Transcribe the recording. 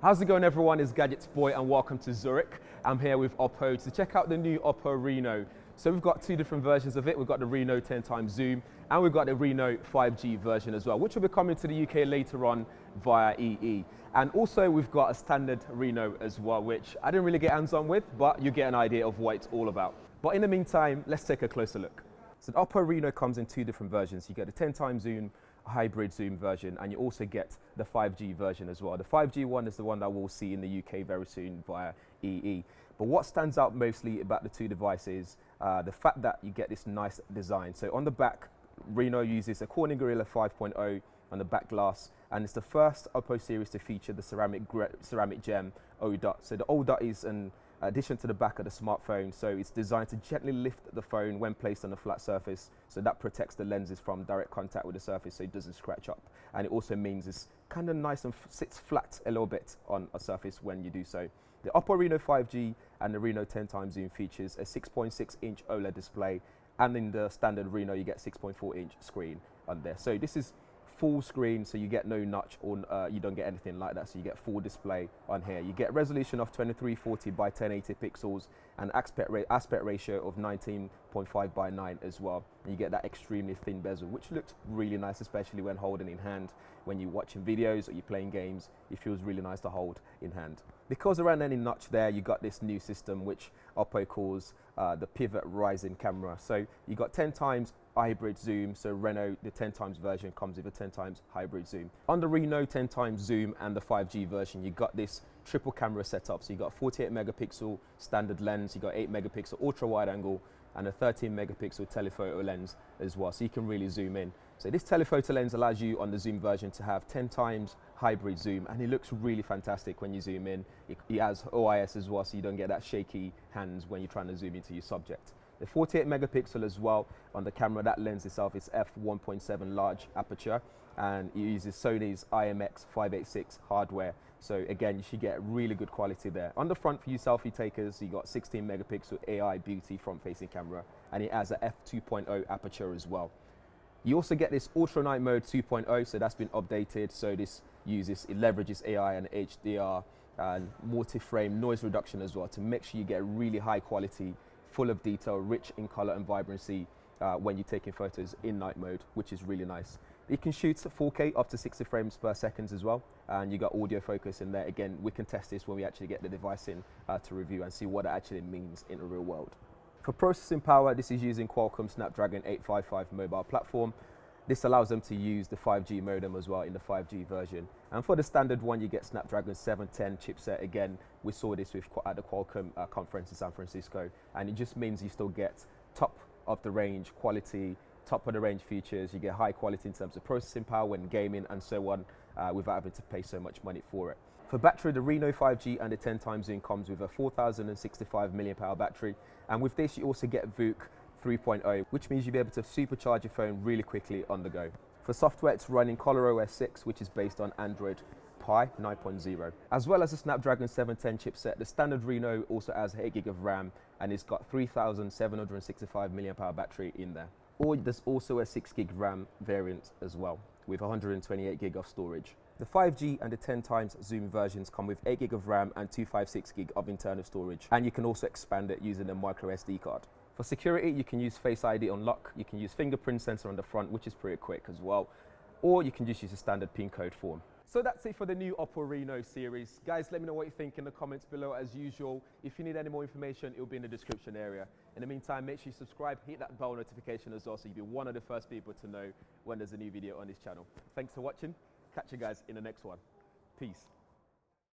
How's it going, everyone? It's GadgetsBoy and welcome to Zurich. I'm here with Oppo to check out the new Oppo Reno. So we've got two different versions of it. We've got the Reno 10x zoom and we've got the Reno 5G version as well, which will be coming to the UK later on via EE. And also we've got a standard Reno as well, which I didn't really get hands-on with, but you get an idea of what it's all about. But in the meantime, let's take a closer look. So the Oppo Reno comes in two different versions. You get the 10x zoom, hybrid zoom version, and you also get the 5G version as well. The 5G one is the one that we'll see in the UK very soon via EE. But what stands out mostly about the two devices, the fact that you get this nice design. So on the back, Reno uses a Corning Gorilla 5.0 on the back glass, and it's the first Oppo series to feature the ceramic gem O dot. So the O dot is an addition to the back of the smartphone, so it's designed to gently lift the phone when placed on a flat surface, so that protects the lenses from direct contact with the surface so it doesn't scratch up. And it also means it's kind of nice and sits flat a little bit on a surface when you do so. The Oppo Reno 5G and the Reno 10x zoom features a 6.6-inch OLED display, and in the standard Reno you get 6.4-inch screen on there. So this is full screen, so you get no notch, or you don't get anything like that, so you get full display on here. You get resolution of 2340 by 1080 pixels and aspect ratio of 19.5 by 9 as well. And you get that extremely thin bezel, which looks really nice, especially when holding in hand. When you're watching videos or you're playing games, it feels really nice to hold in hand. Because around any notch there, you got this new system which Oppo calls the pivot rising camera. So you got 10x hybrid zoom, so Reno, the 10x version, comes with a 10x hybrid zoom. On the Reno 10x zoom and the 5G version, you got this triple camera setup. So you got 48 megapixel standard lens, you got 8 megapixel ultra wide angle, and a 13 megapixel telephoto lens as well, so you can really zoom in. So this telephoto lens allows you on the zoom version to have 10x hybrid zoom, and it looks really fantastic when you zoom in. It has OIS as well, so you don't get that shaky hands when you're trying to zoom into your subject. The 48 megapixel as well on the camera, that lens itself is f1.7 large aperture, and it uses Sony's IMX586 hardware. So again, you should get really good quality there. On the front for you selfie takers, you got 16 megapixel AI beauty front facing camera, and it has a f2.0 aperture as well. You also get this ultra night mode 2.0, so that's been updated. So it leverages AI and HDR and multi-frame noise reduction as well to make sure you get really high quality, full of detail, rich in color and vibrancy when you're taking photos in night mode, which is really nice. You can shoot 4K up to 60 frames per second as well, and you got audio focus in there. Again, we can test this when we actually get the device in to review and see what it actually means in the real world. For processing power, this is using Qualcomm Snapdragon 855 mobile platform. This allows them to use the 5G modem as well in the 5G version. And for the standard one, you get Snapdragon 710 chipset. Again, we saw this at the Qualcomm conference in San Francisco, and it just means you still get top of the range quality, top of the range features. You get high quality in terms of processing power when gaming and so on, without having to pay so much money for it. For battery, the Reno 5G and the 10x zoom comes with a 4065 mAh battery, and with this you also get VOOC 3.0, which means you'll be able to supercharge your phone really quickly on the go. For software, it's running ColorOS 6, which is based on Android Pie 9.0. As well as the Snapdragon 710 chipset, the standard Reno also has 8 GB of RAM, and it's got 3765 mAh battery in there. Or there's also a 6 GB RAM variant as well, with 128 GB of storage. The 5G and the 10x zoom versions come with 8 GB of RAM and 256 GB of internal storage, and you can also expand it using a microSD card. For security, you can use Face ID unlock, you can use fingerprint sensor on the front, which is pretty quick as well, or you can just use a standard PIN code form. So that's it for the new Oppo Reno series. Guys, let me know what you think in the comments below as usual. If you need any more information, it'll be in the description area. In the meantime, make sure you subscribe, hit that bell notification as well, so you'll be one of the first people to know when there's a new video on this channel. Thanks for watching. Catch you guys in the next one. Peace.